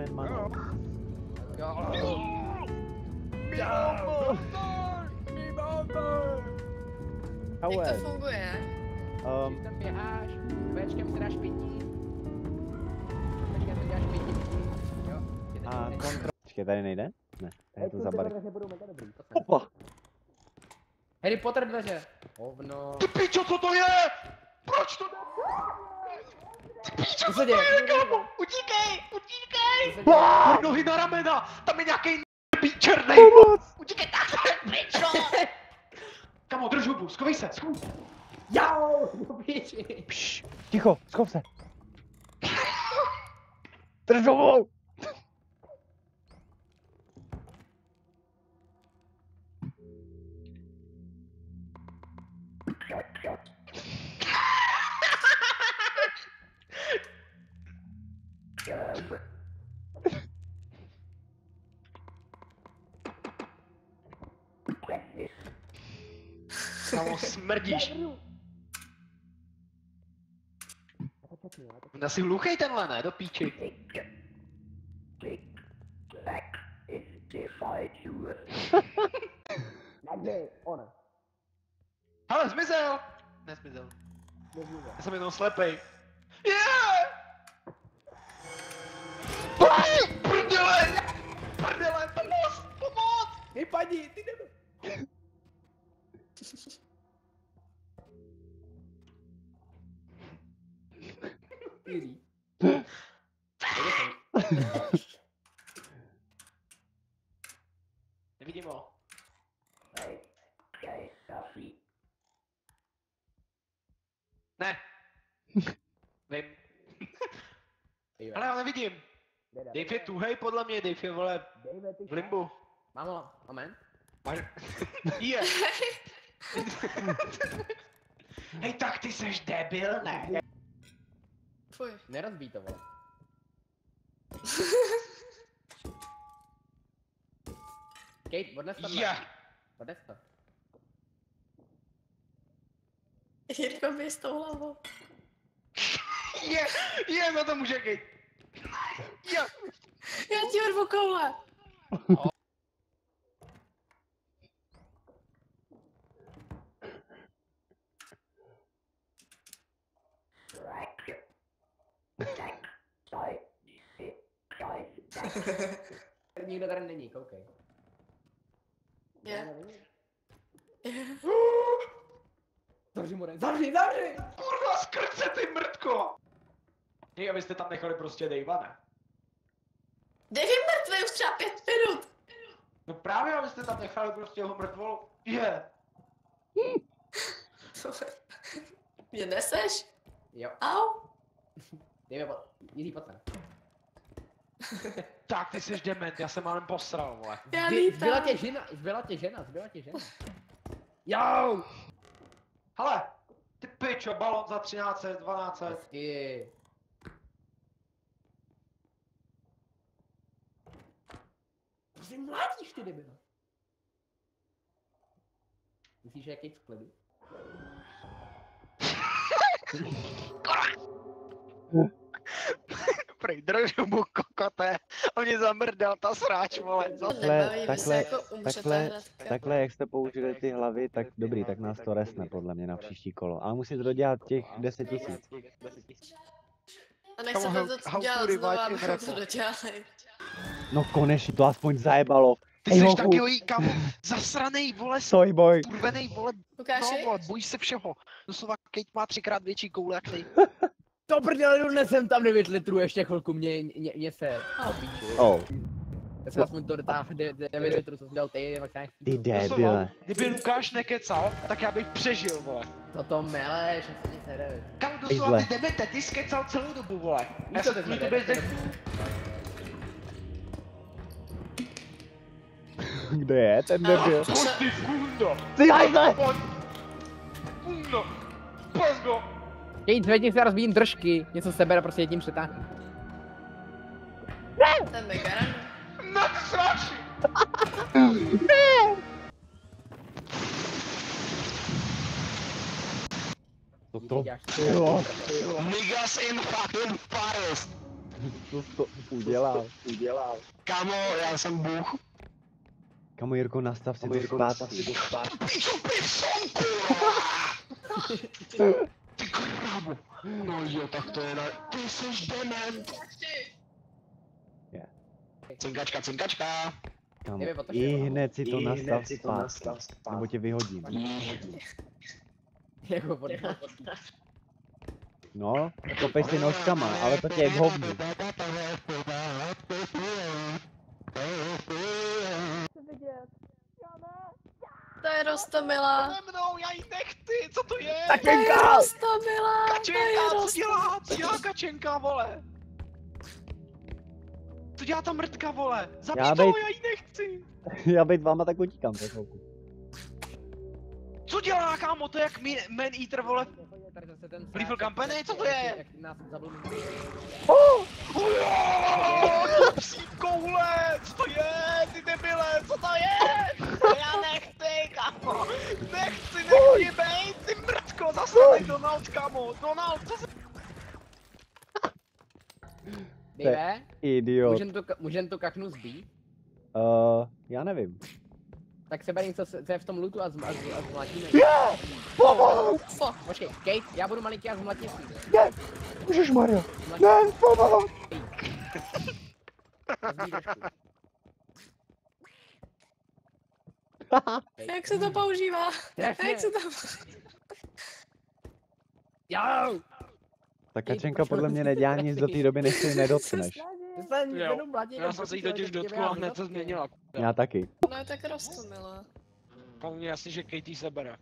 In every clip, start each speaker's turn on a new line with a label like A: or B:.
A: Iron Man.
B: Jak to funguje?
C: Když tam běháš, Včkem si dáš 5. Včkem si dáš 5. Jo.
A: A kontrol... Počkej, tady nejde? Ne, tady to zabarek. Opa!
C: Harry Potter dveře. Hovno.
D: Ty pičo, co to je? Proč to? Ty pičo, co to je, kámo? Utíkej, utíkej! Nohy na ramena, tam je nějaký n***bý černej. Utíkej, tak, pičo! Kamo, drž hubu, schovej se, schovej.
C: Jau, do piči.
A: Pš, ticho, schov se. Drž hubu!
D: Kamo, smrdíš. On asi hluchej tenhle, ne? Do píči. Hele, zmizel! Nezmizel. Já jsem jenom slepej. Yeah! Prdele! Prdele, pomoc! Pomoc!
C: Vypadni, ty jdeme. Píří.
D: Nevidím ho. Ne. Vím. Ale já nevidím. Dave je tuhej podle mě, Dave je vole v limbu.
C: Mámo, amen.
D: Je. Hej, tak ty seš debil, ne?
C: Fuj. Nerozbíj to, vole. Kate, odnes to. Odnes to.
B: Jirko, běž s tou hlavou.
D: Je, za to může Kate. Je.
B: Já ti urvu koule.
C: Nikdo tady není, koukej.
B: Je.
C: Zavři mu, zavři, zavři!
D: Kurva, skrce ty mrtko! Hej, abyste tam nechali prostě Davea, ne?
B: Dave je mrtvý už třeba 5 minut.
D: No právě, abyste tam nechali prostě ho mrtvolu. Je.
B: Mě neseš?
C: Jo.
B: Au.
C: Jdeme, Jiří, pojď sem.
D: Tak, ty jsi dement, já jsem málem posral, vole.
B: Já
C: Zbyla
B: lítám.
C: tě žena. Jau!
D: Hele, ty pičo, balon za 1300, 1200.
C: Hezky. To si mlátíš, ty debil. Myslíš, že je Kate v klidu?
D: Prej, drž mu kokote, on mě zamrdal, ta sráč, vole.
A: Takhle, jak jste použili ty hlavy, tak dobrý, tak nás to resne podle mě na příští kolo. Ale musíte dodělat těch 10 000.
B: A nechceme to dělat znova, abychom to dodělali.
A: No konečně to aspoň zajebalo.
D: Ty jsi takový, kamo, zasranej, vole,
A: Soy boy.
D: kurvenej, vole,
B: Ukáži?
D: no, vole, bojíš se všeho. Doslova Kate má 3krát větší koule jak ty.
C: To prdele, donesem tam 9 litrů, ještě chvilku mě se.
A: Oh.
C: Já jsem aspoň to dotáhl 9 litrů, co jsem dělal ty,
A: Ty debile.
D: Kdyby Lukáš nekecal, tak já bych přežil, vole.
C: to meleš, já se nic nedeve.
D: Kam doslova ty demete, ty jsi kecal celou dobu, vole. Já jsem kvůli tobě zde...
A: Kde je ten debil?
D: Pojď ty kundo!
A: Ty hajzle!
D: Pojď! Kundo! Pojď go!
C: Kate, zvedni se a rozbíjím držky, něco sebere, prostě tím přetáhni.
B: Ten Megaran.
D: Na ty sráči!
A: To.
D: Niggas in fucking forest!
A: Co jsi to udělal?
D: Kámo, já jsem Bůh.
A: Kamo Jirko, nastav si to zpátky.
D: Ty krávo. No jo, tak to je na... Ty jsi dement.
A: Je.
D: Cinkačka.
A: Kamo,
C: Nevím, o to
A: i
C: šlo.
A: hned si to nastav zpátky. Nebo tě vyhodím.
C: Jako podle.
A: No, kopej si nožkama, ale to tě je k hovnu.
B: To je Rostomila.
D: Nade mnou, já jí nechci, co to je?
B: To je Rostomila. To je
D: Kačenka, co
B: Rostomila.
D: dělá? Co dělá kačenka, vole? Co dělá ta mrtka, vole? Zabij
A: Já
D: toho,
A: bejt-
D: já jí nechci.
A: Já být váma, tak utíkám za chvilku.
D: Co dělá, kámo? To je jak Man Eater, vole.
C: Tady zase ten
D: Lethal Company, co to je?
C: Jak nás zabil.
D: To psí koule, co to je? Ty debile, co to je? Já nechci, kámo. Nechci bejt, ty mrtko, zastavej Donald, kámo. Donald, co se...
C: Dejme,
A: Idiot.
C: můžem to kachnu zbít?
A: Já nevím.
C: Tak se berím, co je v tom lootu a zmlatíme.
B: Fuck.
C: Počkej, Kate, já budu malinký a zmlatím si.
A: Ježišmarja. Ne, pomalu.
B: Jak se to používá? Jak se to...
C: Jo!
A: Ta kačenka podle mě nedělá nic do té doby, než si ji nedotkneš.
C: Jsem
D: Jo.
C: jenom mladý.
D: Já jsem se jí totiž dotkl a hned se změnila.
A: Já taky.
B: No je tak Rostomila.
D: Kámo, mě jasně, že Katie sebere.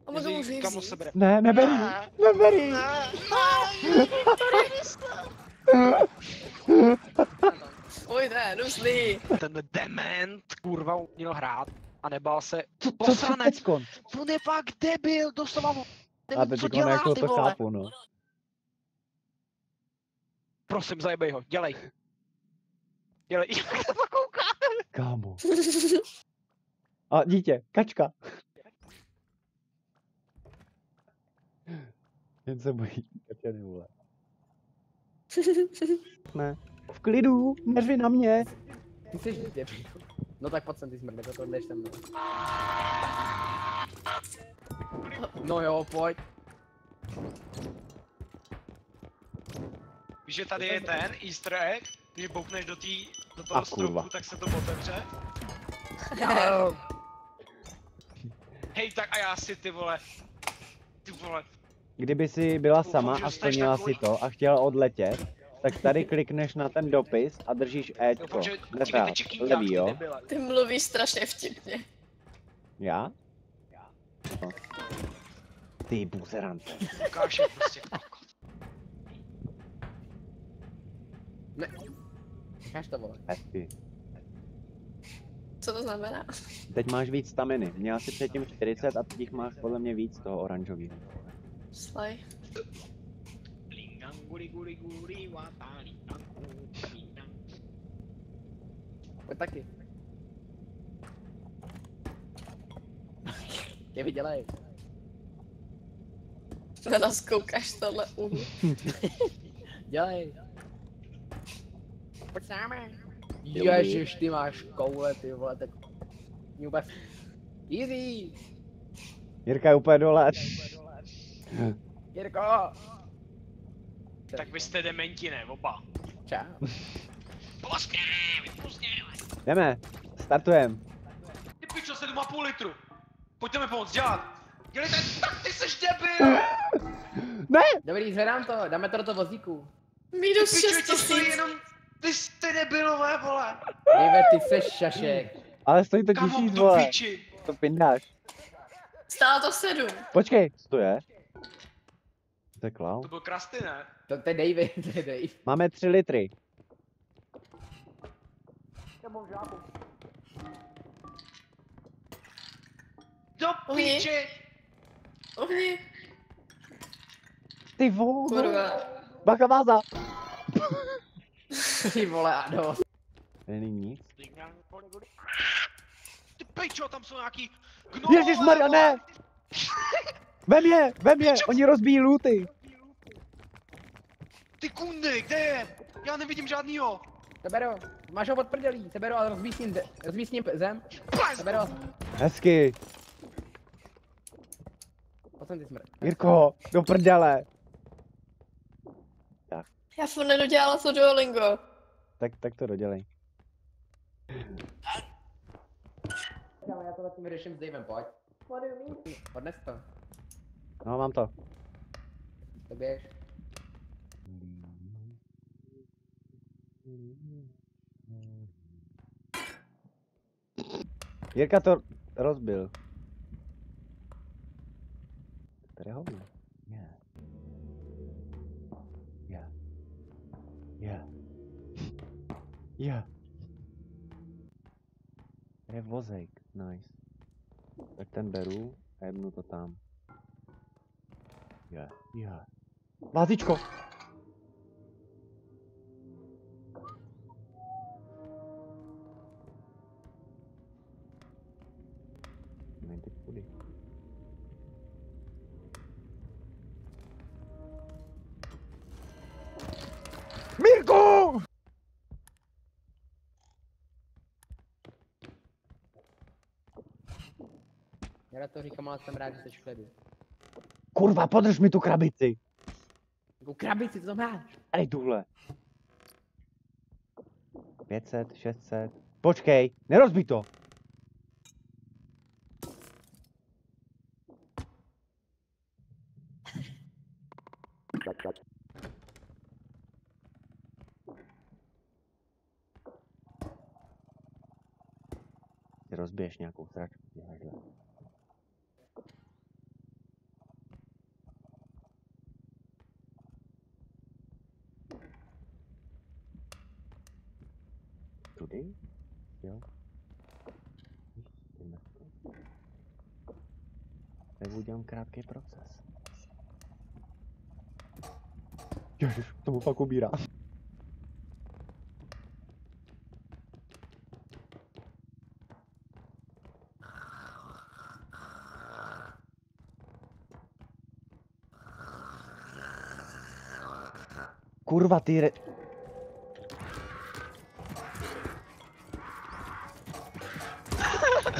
B: A můžu mu
D: Mezi kamo
B: vzít.
D: sebere.
A: Ne, neber jí. Neber jí.
B: Oj, to je hnusný.
D: Ten dement, kurva, měl hrát a nebál se.
A: Co
D: Posranec,
A: teďkon?
D: on je pak debil, doslova
A: A
D: nevím, co
A: teďkon
D: dělá,
A: jako
D: ty
A: to
D: vole.
A: chápu, no.
D: Prosím, zajebej ho, dělej. Dělej, jak to kouká.
A: Kámo. A dítě, kačka. Jen se bojí kačeny, vole. Ne. V klidu, neřvi na mě.
C: Ty jsi debil. No tak pojď sem, ty smrde, to jdeš sem. No jo, pojď.
D: Víš, že tady je ten easter egg, když boukneš do
A: A
D: toho
A: kurva.
D: stropu, tak se to otevře.
C: Jo.
D: Hej, tak a já si ty vole. Ty vole.
A: Kdyby si byla
D: Doufám,
A: sama
D: že
A: a
D: dostaneš
A: splnila
D: takový-
A: si to a chtěla odletět, tak tady klikneš na ten dopis a držíš Ečko.
D: Doufám, že ti
A: Neprát,
D: vytečeký
A: levý, jo?
D: debile.
B: Ty mluvíš strašně vtipně.
A: Já? No. Ty buzerante.
D: Lukáš je prostě kokot.
C: Necháš to, vole.
A: Hezky.
B: Co to znamená?
A: Teď máš víc staminy. Měla si předtím 40 a teď jich máš podle mě víc toho oranžového.
B: Slaj.
C: Pojď taky. Je vydělej.
B: Na nás koukáš tohle úhlu.
C: Dělej. Pojď s námi. Ježiš, ty máš koule, ty vole, tak... Vůbec... Easy!
A: Jirka je úplně dole.
C: Jirko!
D: Tak vy jste dementi, ne, oba.
C: Čau.
D: Pusně!
A: Jdeme. Startujem.
D: Ty pičo, 7,5 litru. Pojďte mi pomoct, dělat. Dělejte, tak ty seš debil!
A: Ne!
C: Dobrý, zvedám to, dáme to do toho vozíku.
B: Minus
D: Pičo,
B: 6
D: to stojí
B: 000.
D: jenom... Ty jste debilové, vole.
C: Nejve, ty seš šašek.
A: Ale stojí to
D: Kamo,
A: 1000,
D: do
A: vole.
D: piči.
A: To pindáš.
B: Stálo to 7.
A: Počkej, co to je? To je klaun.
D: To byl krasty, ne?
C: To je Davey, to je Dave.
A: Máme 3 litry.
D: Do
B: Uhni.
D: piči.
B: Uhni.
A: Ty vole.
B: Kurva.
A: Bacha váza.
C: Ty vole, ano.
A: Není nic.
D: Ty pičo, tam jsou nějaký gnomové.
A: Ježišmarja, ne! Vem je, oni rozbíjí looty.
D: Ty kundy, kde je? Já nevidím žádnýho.
C: Seberu, máš ho odprdělý, seberu a rozbíj s ním zem. Seberu.
A: Hezky.
C: Pojď sem ty smrt.
A: Jirko, do prdele.
B: Já jsem nedodělala to Duolingo.
A: Tak to dodělej.
C: Já to zatím vyřeším s Davem, pojď. Odnes to.
A: No, mám to.
C: To běž.
A: Jirka to rozbil. Tady je hovno. Yeah. Tady je vozejk, nice. Tak ten beru a jebnu to tam. Vázíčko! Nevím, teď kudy. Mirko!
C: Já to říkám, ale jsem rád, že jsi v klidu.
A: Kurva, podrž mi tu krabici!
C: Jakou krabici, co tam máš?
A: Tady tuhle. 500, 600. Počkej, nerozbij to! Ty rozbiješ nějakou sračku, děláš. Tudy? Jo. Tak udělám krátký proces. Ježiš, tomu fakt ubírá. Kurva, ty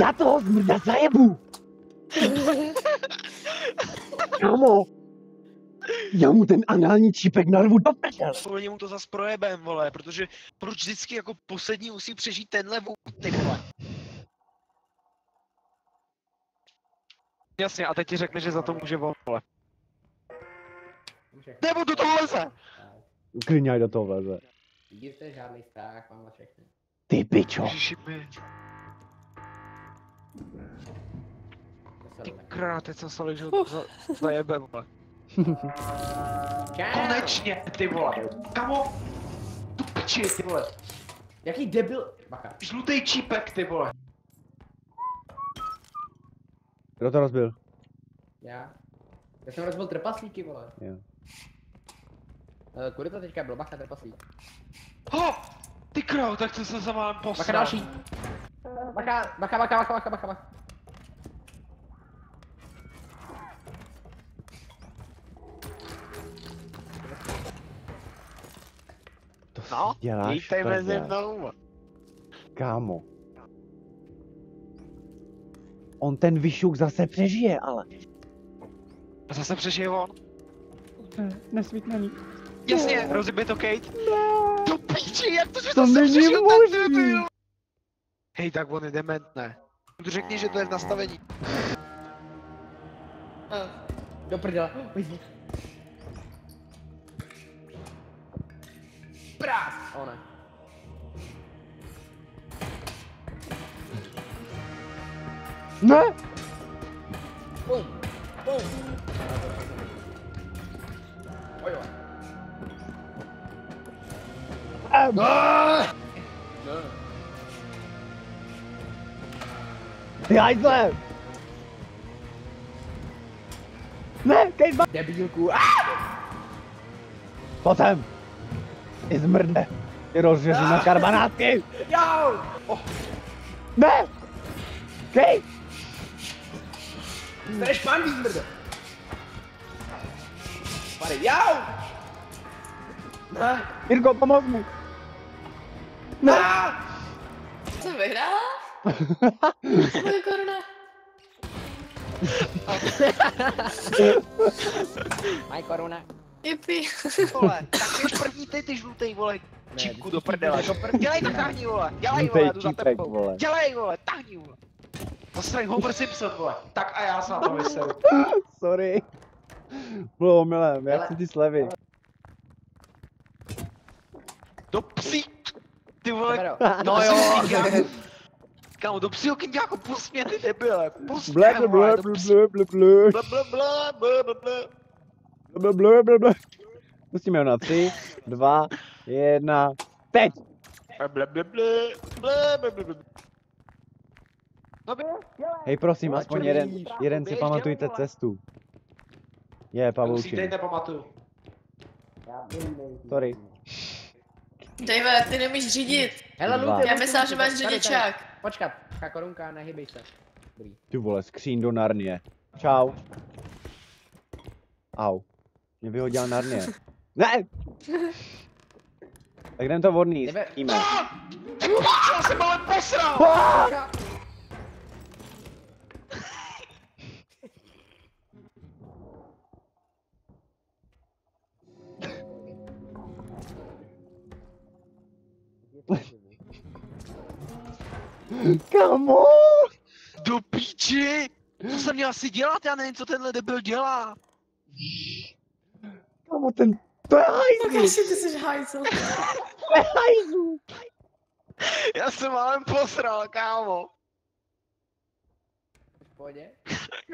A: Já toho zmrda zajebu! Kámo! Já mu ten anální čípek narvu do prdele!
D: Oni mu to zas projebem, vole, protože proč vždycky jako poslední musí přežít tenhle ty vole. Jasně, a teď ti řekne, že za to může vole. Nebo do toho leze!
A: Klidně do toho vleze.
C: Vidíte, žádný strach, mám na všechny.
A: Ty pičo!
D: Ježiši. Ty krát, teď jsem se ležel zajebe, vole. Konečně, ty vole. Kamo? Tu piči, ty vole.
C: Jaký debil? Bacha.
D: Žlutej čípek, ty vole.
A: Kdo to rozbil?
C: Já jsem rozbil trpaslíky, vole.
A: Jo.
C: Kudy to teďka byl? Bacha, trpaslík.
D: Ho! Ty král, tak jsem se za málem posral.
C: Bacha další. Bacha.
A: To
D: No,
A: si děláš
D: vítej mezi
A: prdel.
D: mnou.
A: Kámo. On ten vyšuk zase přežije, ale.
D: A zase přežije on.
A: Nesvít na ní.
D: Jasně, rozjebe to Kate. To píči, jak to, že
A: To
D: zase
A: není
D: přežil ten
A: možný.
D: debil. Hej, tak on je dement, ne? Řekni, že to je v nastavení.
C: Do prdele. Prás! O ne.
A: Ne!
C: Bum! Oj, oj.
A: Ty hajzle! Ne, Kate,
C: Debilku.
A: Potom! Ty zmrde! Ty rozřežu na karbanátky!
C: Jo! Oh,
A: Ne! Kate!
C: jste špandý, zmrdo. Pady, jo! Ne.
A: Jirko, pomoz mu! Ne!
B: Jsem vyhrál? Moje koruna.
C: Maj koruna.
B: Jipi.
D: Vole, tak už první ty žlutej, vole, čípku do prdele. Dělej to, tahni, vole, dělej,
A: Žlutej
D: vole, jdu za
A: čípek,
D: tebou.
A: vole.
D: Dělej, vole, tahni, vole. Zastraň Homer Simpson, vole. Tak a já se na to vyseru.
A: Sorry. Bylo omylem, jak si ty slevy.
D: Do psí... Ty vole,
C: Nebero.
D: no jo, kámo, do psího kyňáku, pust mě, ty debile, pust mě,
A: Ble, ble,
D: vole,
A: ble,
D: do
A: ble,
D: psí...
A: ble, ble, ble.
D: Ble, ble, ble, ble, ble, ble.
A: Ble, ble, ble, ble. Pustíme ho na 3, 2, 1, teď!
D: Ble, ble, ble, ble, ble, ble, ble. No běž, dělej.
A: Hej, prosím,
C: Vole,
A: aspoň
C: černý.
A: jeden si
D: Běž,
A: pamatujte
D: dělej, vole.
A: cestu. Je,
D: Musíte,
A: Pavoučin.
D: nepamatuju.
A: Sorry.
B: Dave, ty nemíš řídit.
C: Hele,
A: Dva.
C: Luty,
B: Já
C: Luty,
B: myslel,
C: Luty,
B: že máš
C: tady,
B: řidičák.
C: tady. Počkat, ta korunka, nehybej se. Dobrý.
A: Ty vole, skříň do Narnie. Čau. Au. Mě vyhodil Narnie. Ne! Tak jdem to vodný,
C: Nebe-
A: skíme.
D: Ty pičo, já jsem ale posral!
A: Kamo!
D: Do píči! Co jsem měl asi dělat? Já nevím, co tenhle debil dělá.
A: Kamo, ten... To je hajzl!
B: Ukáž si, ty jsi hajzl.
A: To je hajzl!
D: Já jsem ale posral, kámo.
C: V pohodě?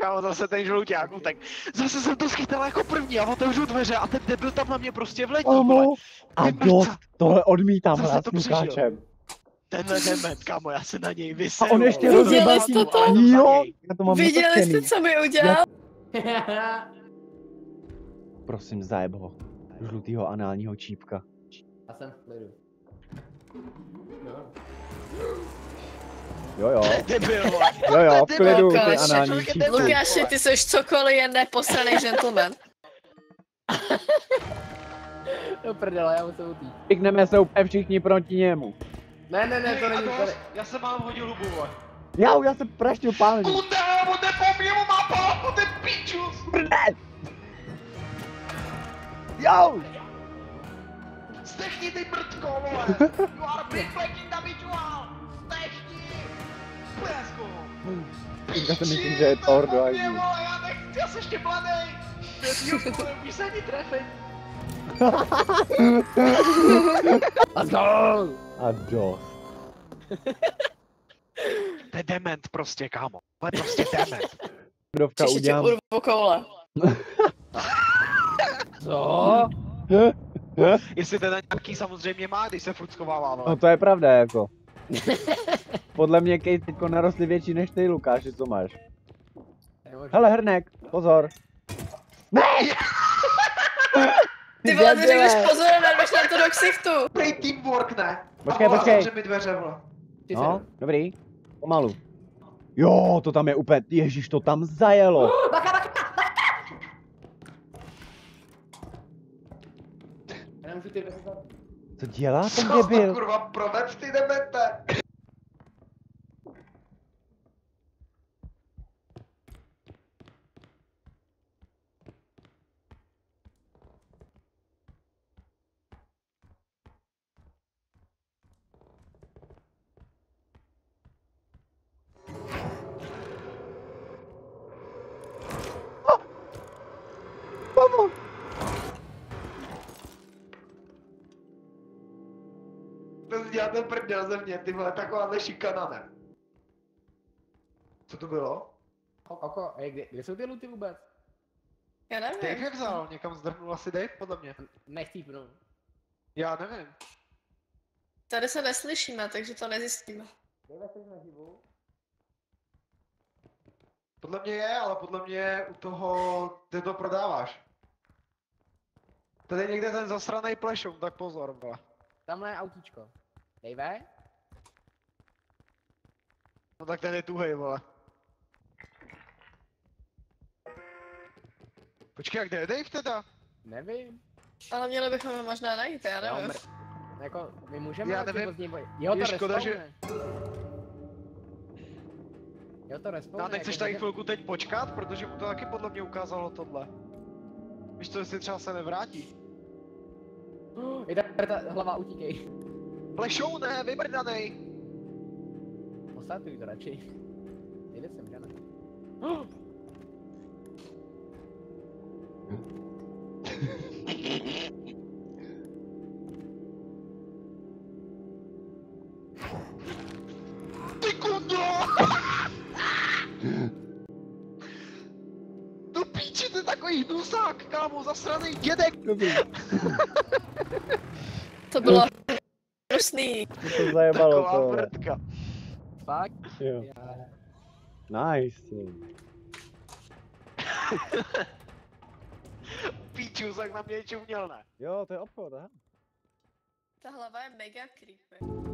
D: Kámo, zase ten žlouťák, no tak zase jsem to schytal jako první a otevřu dveře a ten debil tam na mě prostě vletí, vole.
A: Kamo! A
D: Ty
A: dost,
D: mrca.
A: tohle odmítám
D: Zase
A: hrát
D: to
A: s Lukáčem.
D: Tenhle dement, kámo, já se na něj vyseru.
A: A on ještě
D: vole.
B: Viděli
A: rozjebal
B: jste
A: tím.
B: to?
A: Jo, já to mám
B: Viděli jste,
A: natočený.
B: co mi udělal?
A: Prosím, zajeb ho. Žlutýho análního čípka.
C: Já jsem v klidu. No.
A: Jo, jo.
D: Debil, vole.
A: Jo, jo, v klidu, ty
B: Lukáš,
A: anální
D: člověk je
A: čípky.
D: debil.
B: Lukáši, ty jsi cokoliv jen neposraný gentleman.
C: Do prdele, já musím utít.
A: Pikneme se úplně všichni proti němu.
C: Ne, to není tady.
D: Já jsem vám hodil hubu, vole.
A: Já jsem praštil pálení.
D: Kunde, on jde po mně, on má palku, ten pičus.
A: Jo!
D: Stechni ty mrtko, vole. You are big fucking individual. Stechni. Plesko.
A: Já si myslím, že je Thor do
D: Mě,
A: hajzlu.
D: vole, já nechci, já jsem ještě mladej. Umíš se ani trefit.
C: Let's go!
A: A dost.
D: To je dement prostě, kámo. To je prostě dement.
A: Kdovka
B: Příště tě
A: udělám.
B: urvu koule.
C: Co?
D: Jestli teda nějaký samozřejmě má, když se furt schovává,
A: No
D: vole.
A: to je pravda, jako. Podle mě Kate teďko narostly větší než ty, Lukáši, co máš? Hele, hrnek, pozor.
B: Ty vole, ty
A: debile.
B: řekneš pozor, narveš nám to do ksichtu.
D: Prej teamwork, ne?
A: Počkej,
D: A vole,
A: počkej.
D: zavře mi dveře, vole.
A: No, dobrý. Pomalu. Jo, to tam je úplně, ježíš, to tam zajelo.
C: Já nemůžu ty dveře zavřít.
A: Co dělá ten
D: Co jsi to
A: debil?
D: kurva proved, ty demente?
A: Pomoc!
D: To si dělá ten prdel ze mě, ty vole, takováhle šikana, ne? Co to bylo?
C: Oko, kde jsou ty luty vůbec?
B: Já
D: Dave
B: nevím.
D: je vzal, někam zdrhnul asi Dave, podle mě.
C: Nechcípnu.
D: Já nevím.
B: Tady se neslyšíme, takže to nezjistíme.
C: Dejme se naživu.
D: Podle mě je, ale podle mě u toho, ty to prodáváš. Tady je někde ten zasranej plešoun, tak pozor, vole.
C: Tamhle je autíčko. Dejve?
D: No tak ten je tuhej, vole. Počkej, a kde je Dave teda?
C: Nevím.
B: Ale měli bychom ho možná najít, já nevím.
C: Jako, my můžeme
D: Já
C: na
D: nevím.
C: Jo, to
D: Je škoda,
C: respawne. Jo, to respawne.
D: No, teď chceš
C: jako
D: tady
C: můžem-
D: chvilku teď počkat, protože mu to taky podle mě ukázalo tohle. Víš co, jestli třeba se nevrátí.
C: Je tady ta hlava, utíkej.
D: Plešou ne, vybrdanej!
C: Postátuj to radši. Jde sem, že ne?
D: Ty kundo! Do píči, to je takový hnusák, kámo, zasraný dědek!
A: Dobrý.
B: To bylo hnusný.
A: To zajebalo
D: Taková
A: tohle.
D: mrtka.
C: Fakt?
A: Jo.
C: Já...
A: Nice.
D: Píču, tak na mě něčem měl, ne?
A: Jo, to je obchod, aha.
B: Ta hlava je mega creepy.